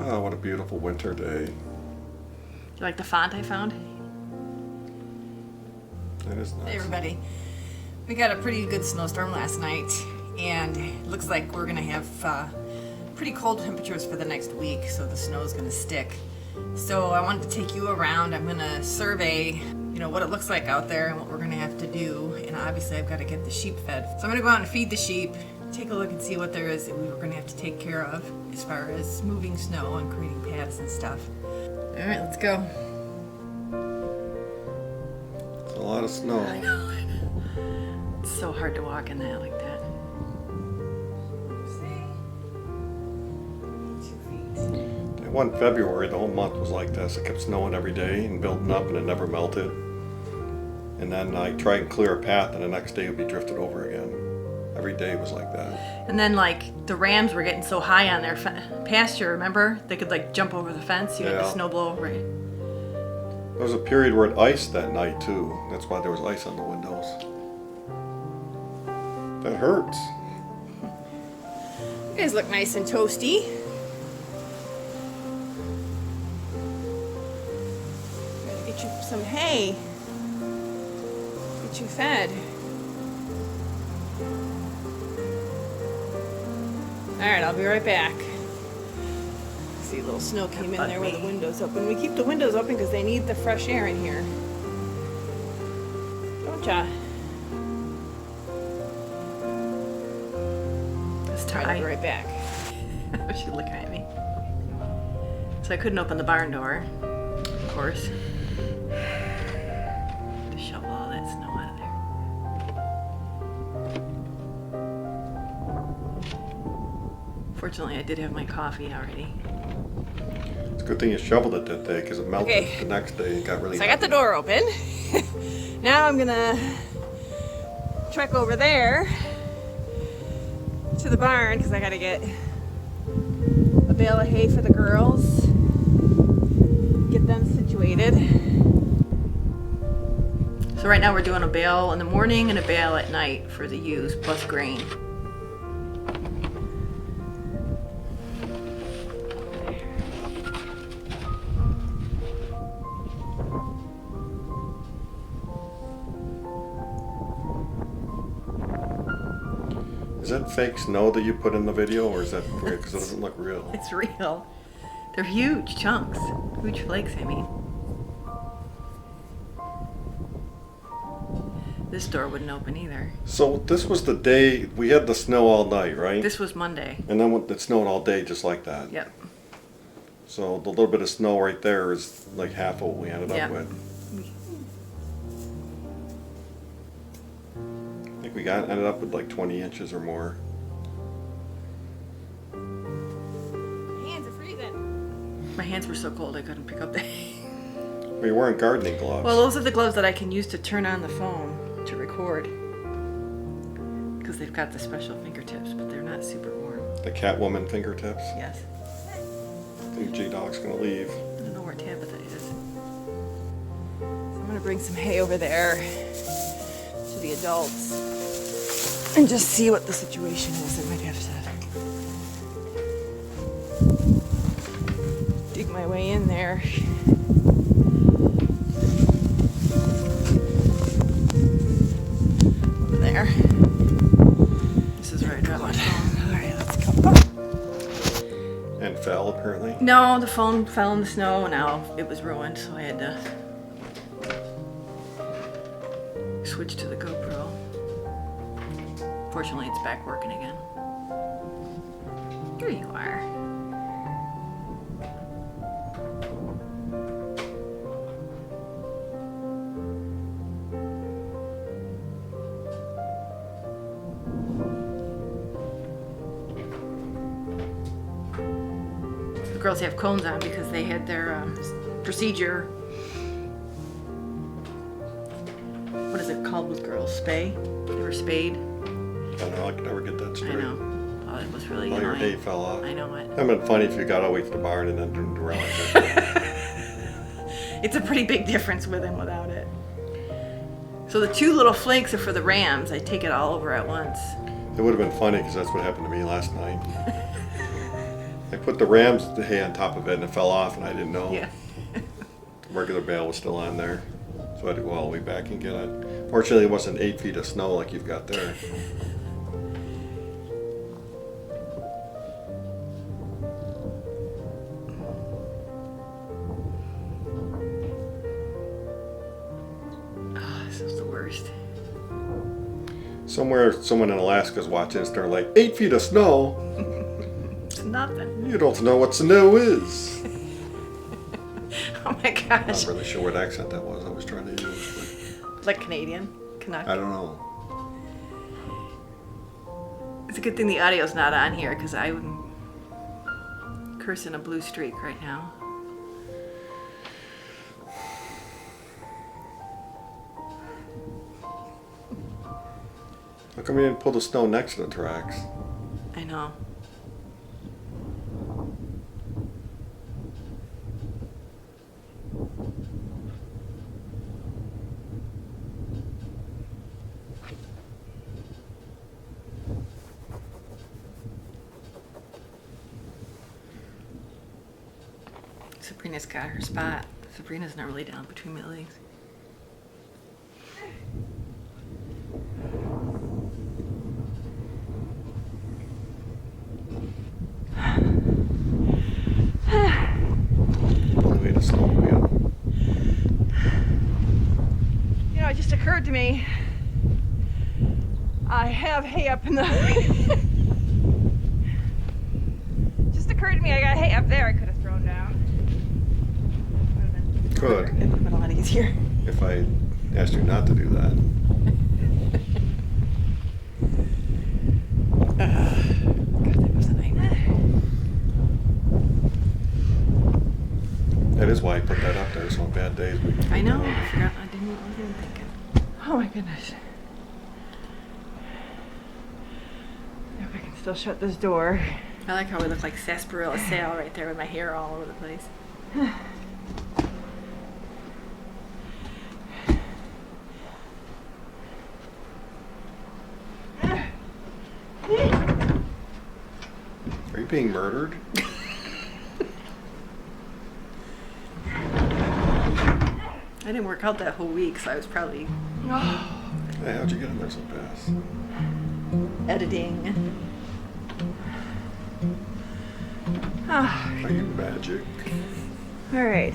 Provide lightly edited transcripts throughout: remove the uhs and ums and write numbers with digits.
Oh, what a beautiful winter day. Do you like the font I found? That is nice. Hey everybody. We got a pretty good snowstorm last night, and it looks like we're gonna have pretty cold temperatures for the next week, so the snow is gonna stick. So I wanted to take you around. I'm gonna survey, what it looks like out there and what we're gonna have to do. And obviously I've got to get the sheep fed. So I'm gonna go out and feed the sheep, take a look and see what there is that we were gonna have to take care of as far as moving snow and creating paths and stuff. All right, let's go. It's a lot of snow. I know. It's so hard to walk in that like that. One February, the whole month was like this. It kept snowing every day and building up, and it never melted. And then I tried and clear a path, and the next day it would be drifted over again. Every day was like that. And then the rams were getting so high on their pasture, remember? They could jump over the fence. You had the snow blow over it. There was a period where it iced that night too. That's why there was ice on the windows. That hurts. You guys look nice and toasty. Gotta get you some hay. Get you fed. Alright, I'll be right back. See, a little snow came in there with the windows open. We keep the windows open because they need the fresh air in here. Don't ya? I'll be right back. She's looking at me. So I couldn't open the barn door, of course, to shovel all that snow out of there. Fortunately, I did have my coffee already. It's a good thing you shoveled it that day because it melted the next day. It got really So I got the door open. Now I'm gonna trek over there to the barn because I gotta get a bale of hay for the girls, get them situated. So right now we're doing a bale in the morning and a bale at night for the ewes plus grain. Is that fake snow that you put in the video, or is that weird because it doesn't look real? It's real. They're huge chunks, huge flakes, I mean. This door wouldn't open either. So this was the day we had the snow all night, right? This was Monday. And then it snowed all day just like that. Yep. So the little bit of snow right there is like half of what we ended up with. I think we ended up with like 20 inches or more. My hands are freezing. My hands were so cold I couldn't pick up the We were wearing gardening gloves. Well, those are the gloves that I can use to turn on the phone to record. Because they've got the special fingertips, but they're not super warm. The Catwoman fingertips. Yes. I think J-Dog's gonna leave. I don't know where Tabitha is. So I'm gonna bring some hay over there to the adults and just see what the situation is. I might have to dig my way in there. Over there. This is where I dropped my phone. Alright, let's go. And fell apparently. No, the phone fell in the snow and now it was ruined, so I had to switch to the GoPro. Fortunately, it's back working again. Here you are. The girls have cones on because they had their procedure. What is it called with girls? Spay? They were spayed. I don't know, I could never get that straight. I know. Oh, it was really All your annoying. hay fell off. I know it. It would have been funny if you got all the way to the barn and then turned around like that. It's a pretty big difference with and without it. So the two little flakes are for the rams. I take it all over at once. It would have been funny because that's what happened to me last night. I put the hay on top of it and it fell off and I didn't know. Yeah. The regular bale was still on there. So I had to go all the way back and get it. Fortunately, it wasn't 8 feet of snow like you've got there. Oh, this is the worst. Somewhere, someone in Alaska's watching this. They're like, 8 feet of snow? It's nothing. You don't know what snow is. Oh my I'm gosh. not really sure what accent that was I was trying to use. Like Canadian? Canuck? But I don't know. It's a good thing the audio's not on here because I'm cursing a blue streak right now. How come you didn't pull the snow next to the tracks? I know. Sabrina's got her spot. Sabrina's not really down between my legs. Only made a snowmobile. You know, it just occurred to me. I have hay up in the. Just occurred to me I got hay up there I could have thrown down. Good. It would have been a lot easier. If I asked you not to do that. God, that was a nightmare. That is why I put that up there. So on bad days we can. I know. I forgot. I didn't even think it. Oh my goodness. I hope I can still shut this door. I like how we look like sarsaparilla sail right there with my hair all over the place. Are you being murdered? I didn't work out that whole week, so I was probably Hey, how'd you get in there so fast? editing. Ah, Are you magic? all right.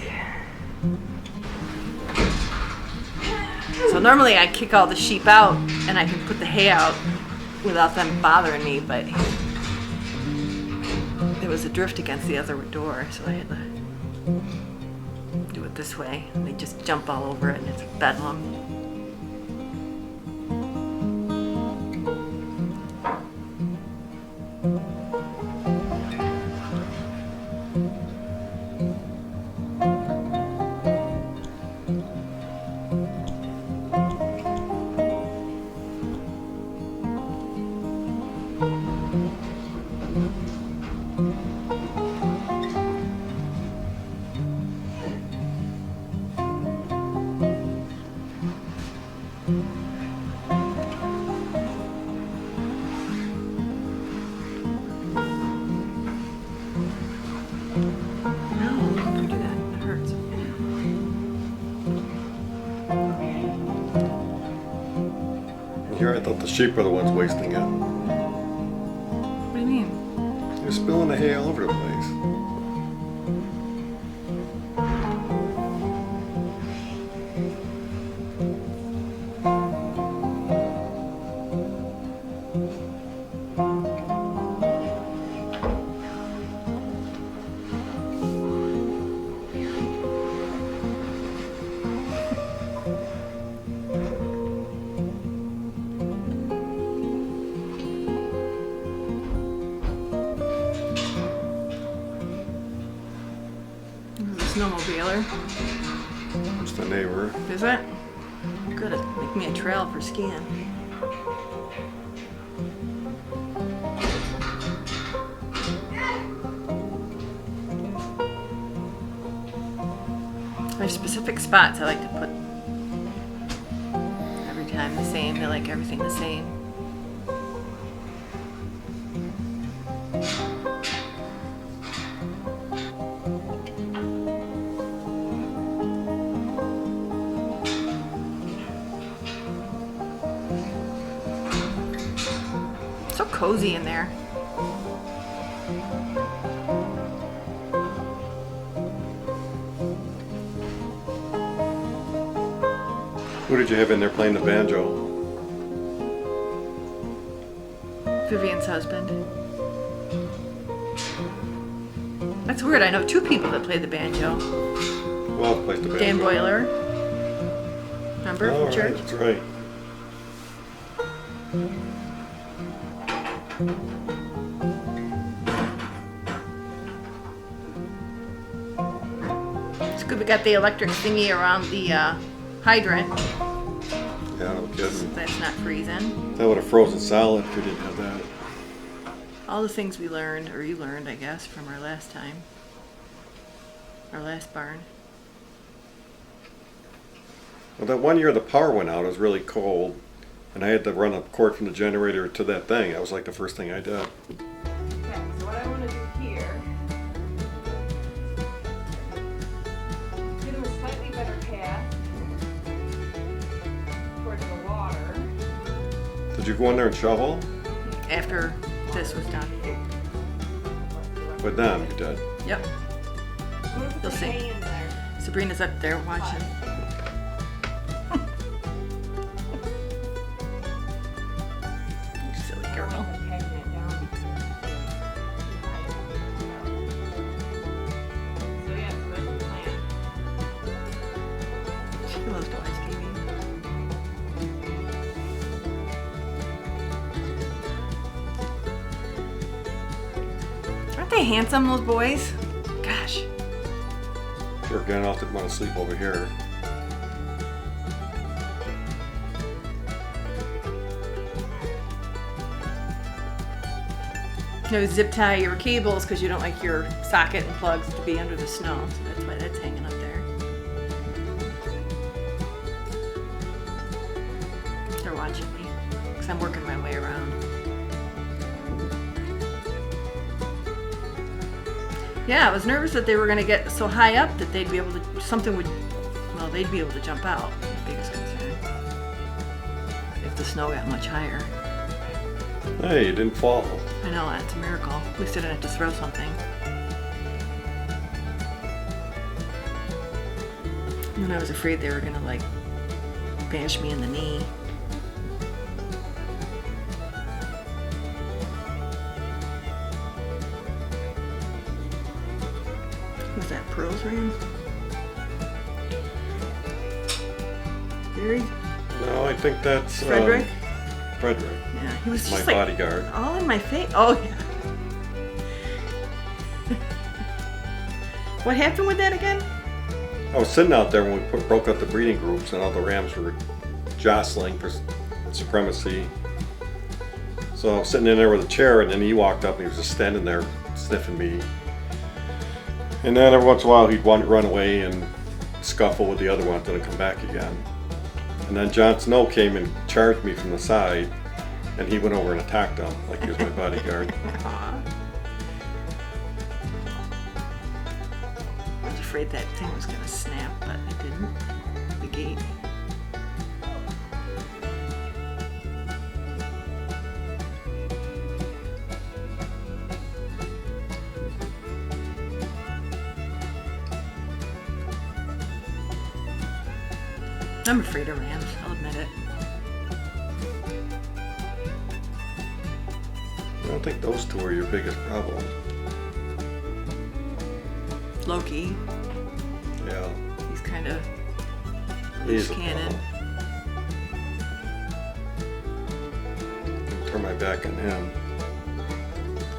So normally I kick all the sheep out and I can put the hay out without them bothering me, but there was a drift against the other door, so I had to do it this way. And they just jump all over it and it's bedlam. No, don't do that. It hurts. Here I thought the sheep were the ones wasting it. What do you mean? You're spilling the hay all over the place. This is a snowmobiler. It's the neighbor. Is it? Good. Make me a trail for skiing. There's specific spots I like to put every time the same. I like everything the same. cozy in there. Who did you have in there playing the banjo? Vivian's husband. That's weird. I know 2 people that play the banjo. Who else plays the banjo? Dan Boiler. Remember Oh, from church? right, that's right. It's good we got the electric thingy around the hydrant. Yeah, no kidding. That's not freezing. That would have frozen solid if we didn't have that. All the things we learned, or you learned, I guess, from our last time. Our last barn. Well, that one year the power went out, it was really cold, and I had to run a cord from the generator to that thing. That was like the first thing I did. Okay, so what I want to do here, give them a slightly better path towards the water. Did you go in there and shovel? After this was done. With them, you did. Yep. I'm gonna put You'll the see. hay in there. Sabrina's up there watching. Silly girl. I'm packing it down. So yeah, so that's the plan. She loves to watch TV. Aren't they handsome, those boys? Gosh. Sure, Gandalf didn't want to sleep over here. No, zip tie your cables because you don't like your socket and plugs to be under the snow. So that's why that's hanging up there. They're watching me because I'm working my way around. Yeah, I was nervous that they were going to get so high up that they'd be able to, they'd be able to jump out. The biggest concern. If the snow got much higher. Hey, you didn't fall. I know, that's a miracle. At least I didn't have to throw something. And I was afraid they were gonna bash me in the knee. Was that Pearl's ram? Gary? No, I think that's Frederick? Frederick, Yeah, he was my just bodyguard. all in my face. Oh yeah. What happened with that again? I was sitting out there when we broke up the breeding groups, and all the rams were jostling for supremacy. So I was sitting in there with a chair, and then he walked up and he was just standing there sniffing me. And then every once in a while he'd want to run away and scuffle with the other one, then come back again. And then Jon Snow came and charged me from the side, and he went over and attacked him like he was my bodyguard. Aw. I was afraid that thing was gonna snap, but it didn't. The gate. I'm afraid of rams, I'll admit it. I don't think those two are your biggest problem. Loki, Yeah. he's kind of He's loose a cannon. problem. Turn my back on him.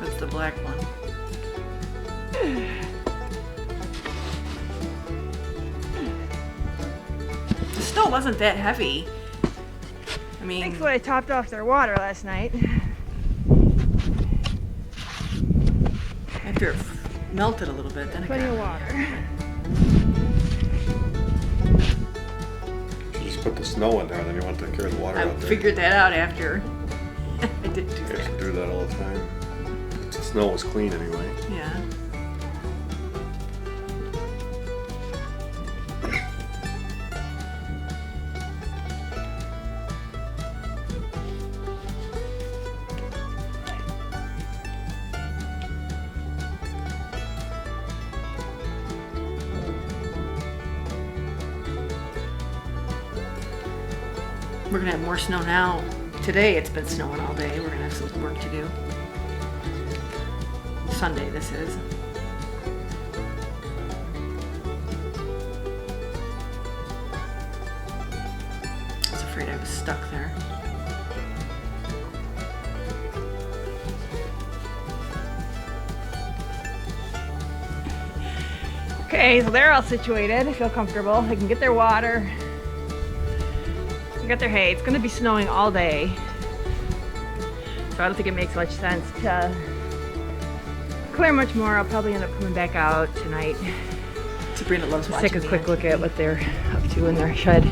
That's the black one. The snow wasn't that heavy. I mean, Thanks what I topped off their water last night. after it melted a little bit, then it Plenty got of water. You just put the snow in there, and then you want to carry the water I out there. figured that out after. I did do You that. should do that all the time. The snow was clean anyway. Yeah. We're gonna have more snow now. Today it's been snowing all day. We're gonna have some work to do. Sunday this is. I was afraid I was stuck there. Okay, so they're all situated. I feel comfortable. They can get their water. They got their hay. It's going to be snowing all day. So I don't think it makes much sense to clear much more. I'll probably end up coming back out tonight. Sabrina loves Just watching take a me quick on look TV. at what they're up to in their shed.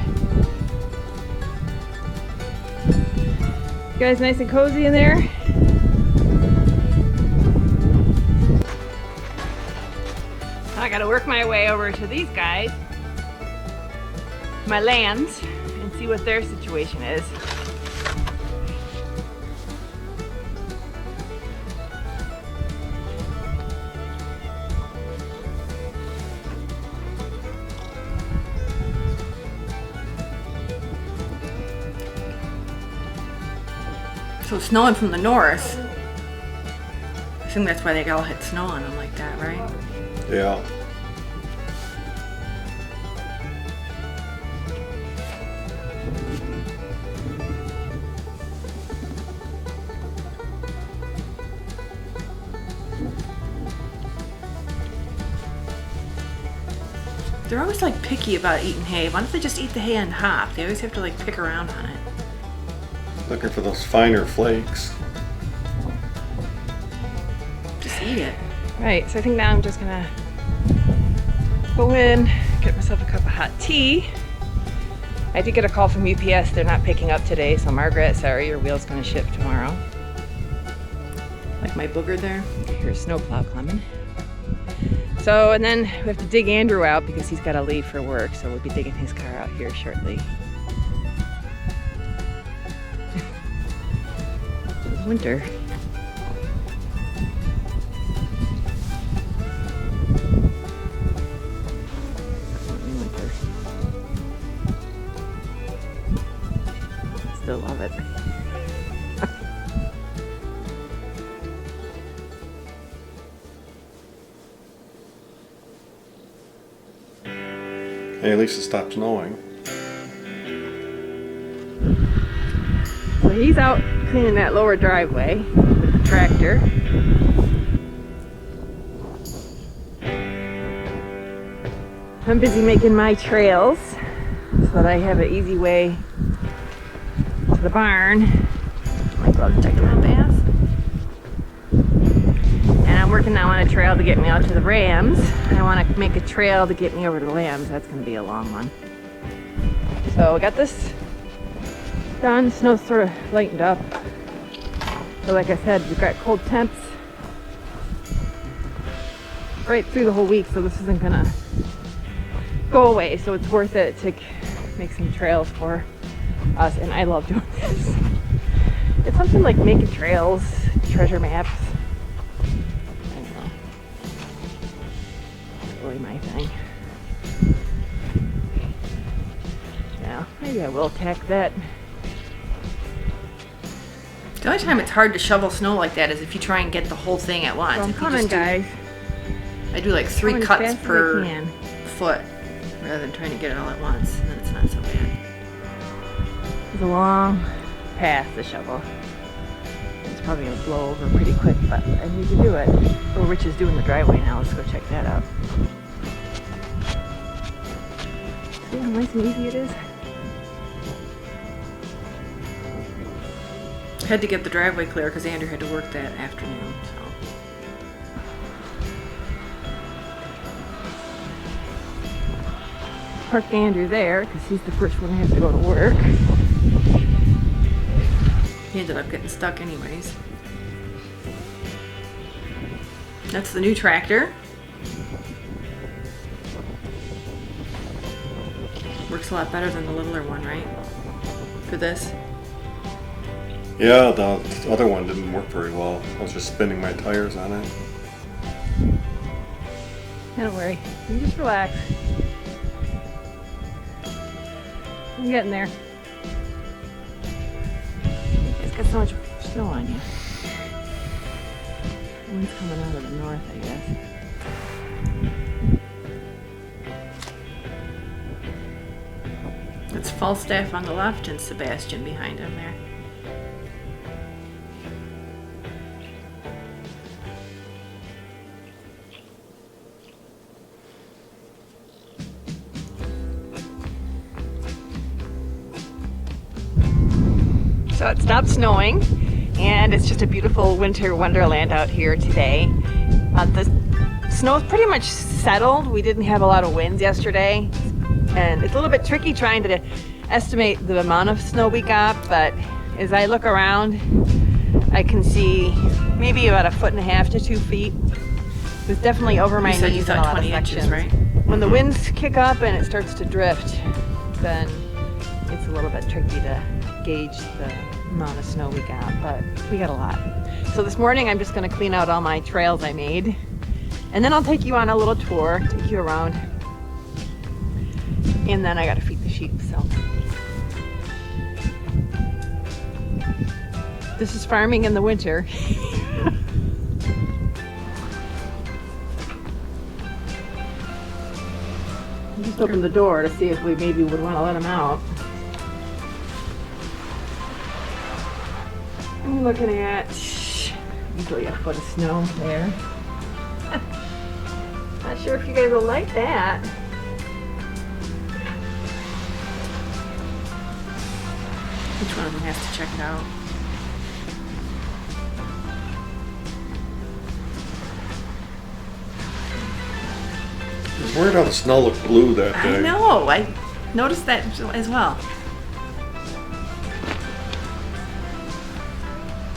You guys nice and cozy in there? I gotta work my way over to these guys, my lands, and see what their situation is. So it's snowing from the north. I assume that's why they all hit snow on them like that, right? Yeah. They're always like picky about eating hay. Why don't they just eat the hay and hop? They always have to like pick around on it. Looking for those finer flakes. Just eat it. Right, so I think now I'm just gonna go in, get myself a cup of hot tea. I did get a call from UPS. They're not picking up today, so Margaret, sorry, your wheel's gonna ship tomorrow. Like my booger there. Here's snowplow coming. So, and then we have to dig Andrew out because he's got to leave for work, so we'll be digging his car out here shortly. It's winter. Winter. Still love it. Hey, at least it stopped snowing. So he's out cleaning that lower driveway with the tractor. I'm busy making my trails so that I have an easy way to the barn. My gloves checking my bath. And I'm working now on a trail to get me out to the Rams. I want to make a trail to get me over to the Lambs. That's going to be a long one. So I got this done. Snow's sort of lightened up. So like I said, we've got cold temps right through the whole week, so this isn't gonna go away. So it's worth it to make some trails for us, and I love doing this. It's something like making trails, treasure maps. I don't know. It's really my thing. Yeah, maybe I will tack that. The only time it's hard to shovel snow like that is if you try and get the whole thing at once. So I'm If you coming, just do- guys. I do like 3 Coming as cuts fast as I per can. foot rather than trying to get it all at once, and then it's not so bad. It's a long path to shovel. It's probably gonna blow over pretty quick, but I need to do it. Oh, Rich is doing the driveway now. Let's go check that out. See how nice and easy it is? Had to get the driveway clear because Andrew had to work that afternoon. So Park Andrew there because he's the first one to have to go to work. he ended up getting stuck anyways. That's the new tractor. Works a lot better than the littler one, right? For this. Yeah, the other one didn't work very well. I was just spinning my tires on it. Don't worry. You just relax. I'm getting there. get so much snow on you? The wind's coming out of the north, I guess. It's Falstaff on the left and Sebastian behind him there. So it stopped snowing, and it's just a beautiful winter wonderland out here today. The snow's pretty much settled. We didn't have a lot of winds yesterday, and it's a little bit tricky trying to estimate the amount of snow we got, but as I look around, I can see maybe about 1.5 to 2 feet. It was definitely over my You said you knees in a thought lot of 20 inches, sections. right? When the winds kick up and it starts to drift, then it's a little bit tricky to gauge the amount of snow we got, but we got a lot. So this morning I'm just going to clean out all my trails I made, and then I'll take you on a little tour, take you around, and then I got to feed the sheep. So this is farming in the winter. Just open the door to see if we maybe would want to let them out. I'm looking at usually 1 foot of snow there. Not sure if you guys will like that. Which one of them has to check it out? It's weird how the snow looked blue that day. I know. I noticed that as well.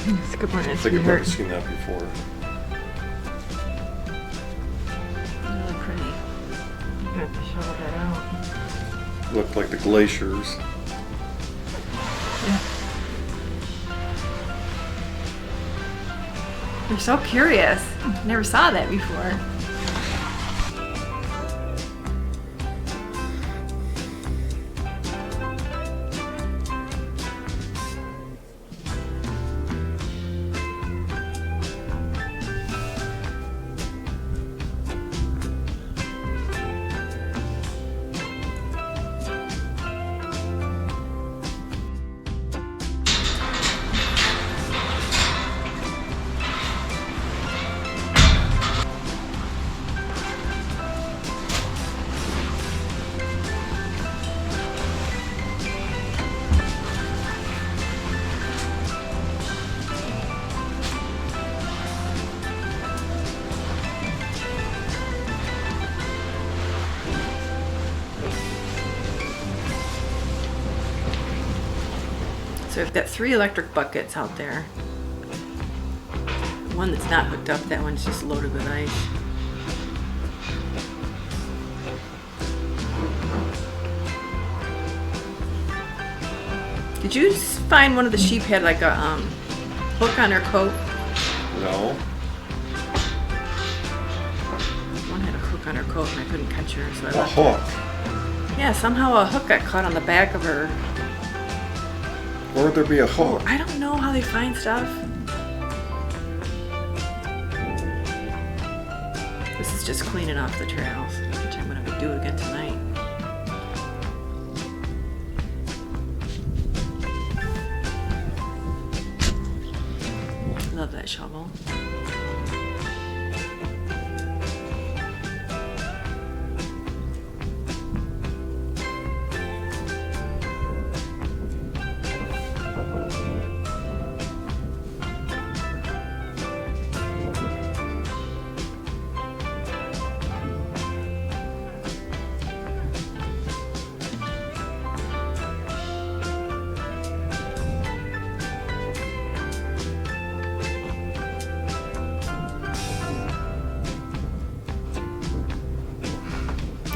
It's a good morning. I think I've never seen that before. Really pretty. I'm gonna have to shovel that out. Looked like the glaciers. I'm so curious. Never saw that before. So I've got 3 electric buckets out there. The one that's not hooked up, that one's just loaded with ice. Did you find one of the sheep had like a hook on her coat? No. One had a hook on her coat and I couldn't catch her, so I A left her. hook. Yeah, somehow a hook got caught on the back of her. Where would there be a hook? I don't know how they find stuff. This is just cleaning off the trails, which I'm gonna do again tonight. Love that shovel.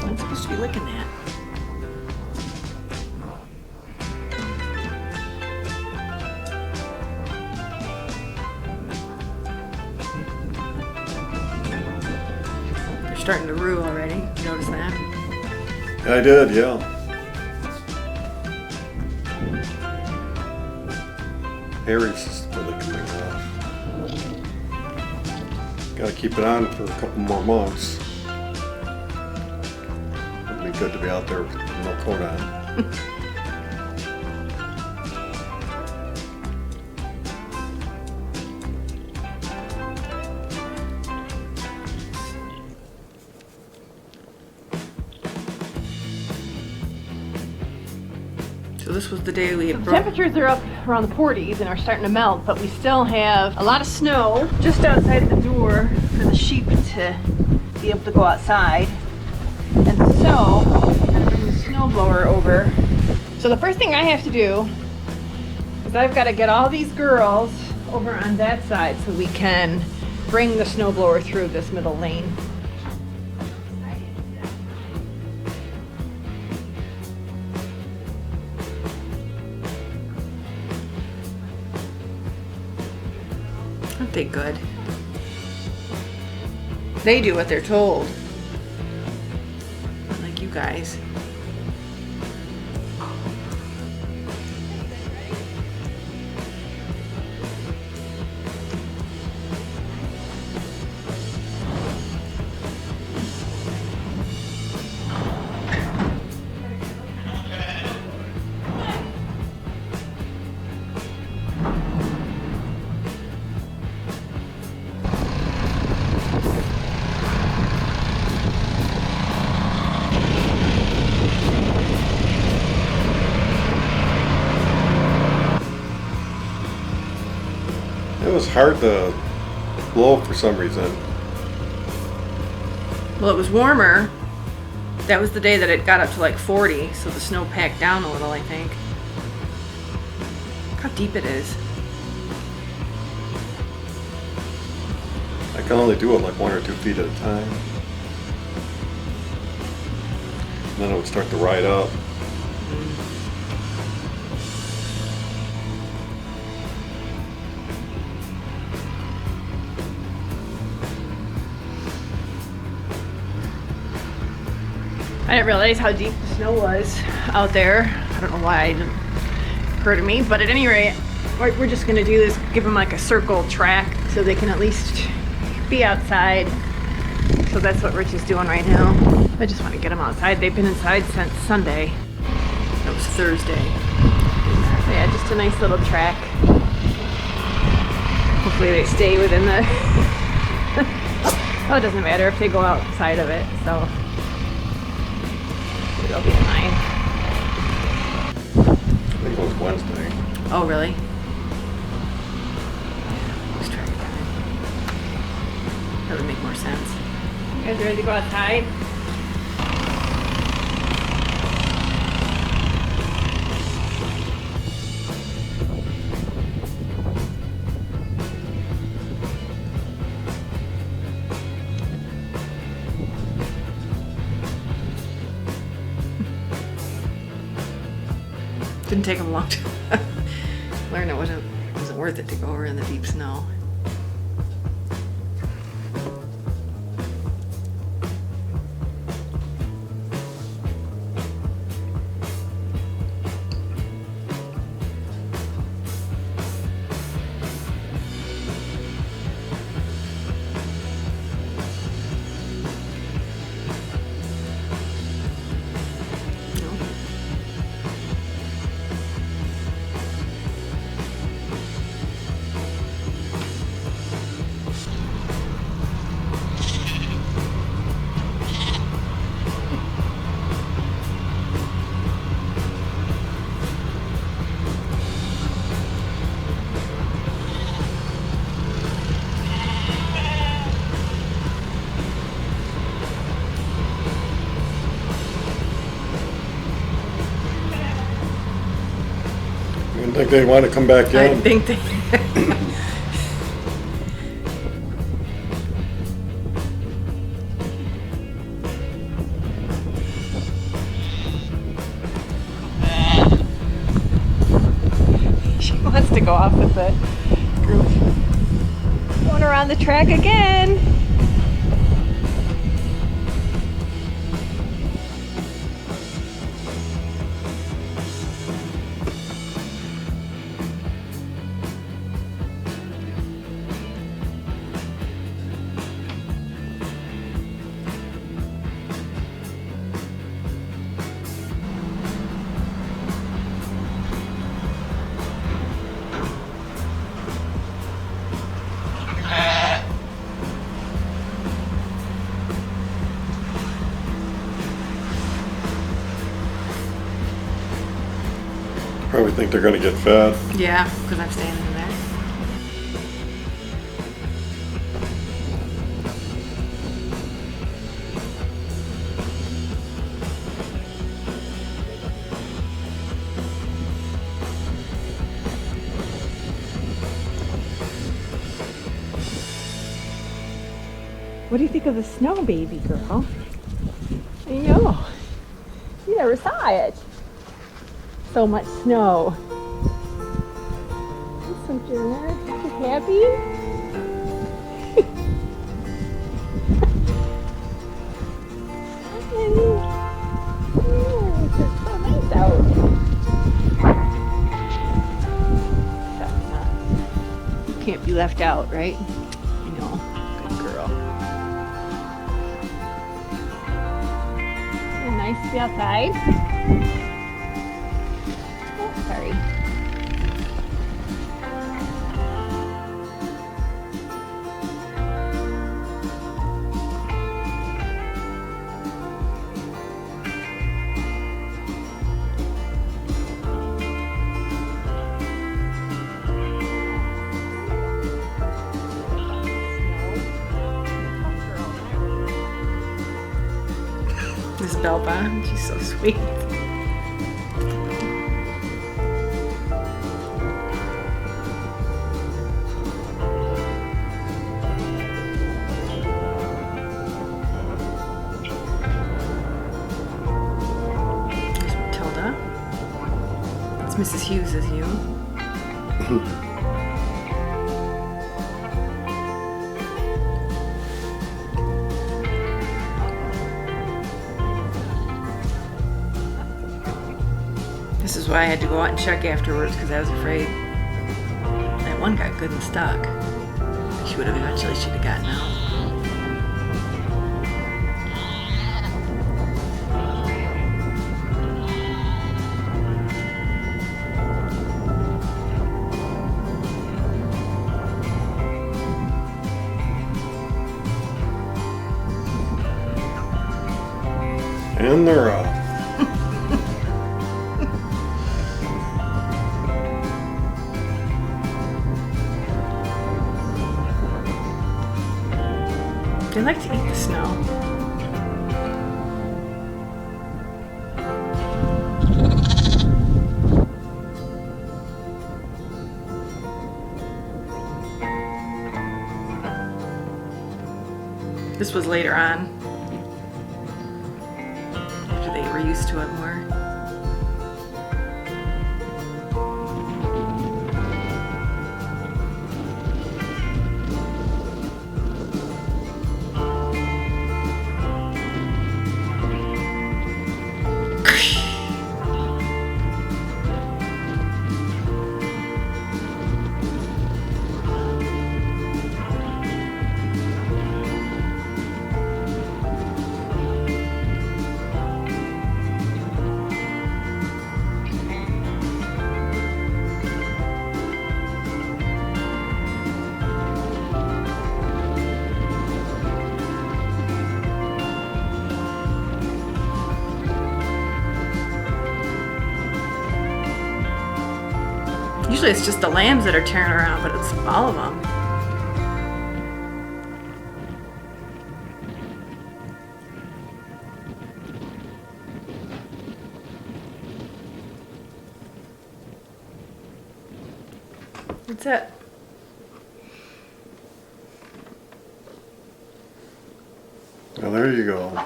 I'm supposed to be licking that. They're starting to rue already. You notice that? I did, yeah. Harry's is really coming off. Gotta keep it on for a couple more months. It'd be good to be out there with no coat on. So this was the day we had The temperatures are up around the 40s and are starting to melt, but we still have a lot of snow just outside the door for the sheep to be able to go outside. And so, I'm gonna bring the snow blower over. So the first thing I have to do is I've got to get all these girls over on that side so we can bring the snow blower through this middle lane. Aren't they good? They do what they're told. Not like you guys. It was hard to blow for some reason. Well, it was warmer. That was the day that it got up to like 40, so the snow packed down a little, I think. Look how deep it is. I can only do it like 1 or 2 feet at a time. And then it would start to ride up. I didn't realize how deep the snow was out there. I don't know why it didn't occur to me, but at any rate, we're just gonna do this, give them like a circle track so they can at least be outside. So that's what Rich is doing right now. I just want to get them outside. They've been inside since Sunday. That was Thursday. So yeah, just a nice little track. Hopefully they stay within the... Oh, it doesn't matter if they go outside of it, so... It'll be fine. I think it was Wednesday. Oh, really? Let's try it again. That would make more sense. You guys ready to go outside? Didn't take them long to learn it wasn't worth it to go over in the deep snow. You didn't think they'd want to come back I in? think they. She wants to go off with the group. Going around the track again. Probably think they're gonna get fed. Yeah, because I'm standing in there. What do you think of the snow, baby girl? I know. You never saw it. So much snow. So Jenner, you happy? It's so nice out. Can't be left out, right? I know. Good girl. Nice to be outside. Oh, sorry. Miss Belba, she's so sweet. There's Matilda. It's Mrs. Hughes, is you. This is why I had to go out and check afterwards because I was afraid that one got good and stuck. She would have eventually should have gotten out. And they're off. They like to eat the snow. This was later on, after they were used to it more. Usually it's just the lambs that are tearing around, but it's all of them. That's it. Well, there you go.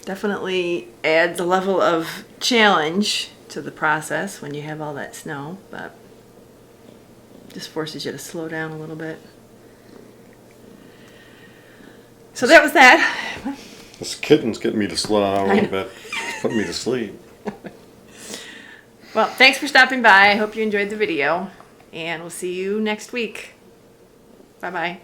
Definitely adds a level of challenge to the process when you have all that snow, but just forces you to slow down a little bit. So that was that. This kitten's getting me to slow down a little bit. It's putting me to sleep. Well, thanks for stopping by. I hope you enjoyed the video, and we'll see you next week. Bye-bye.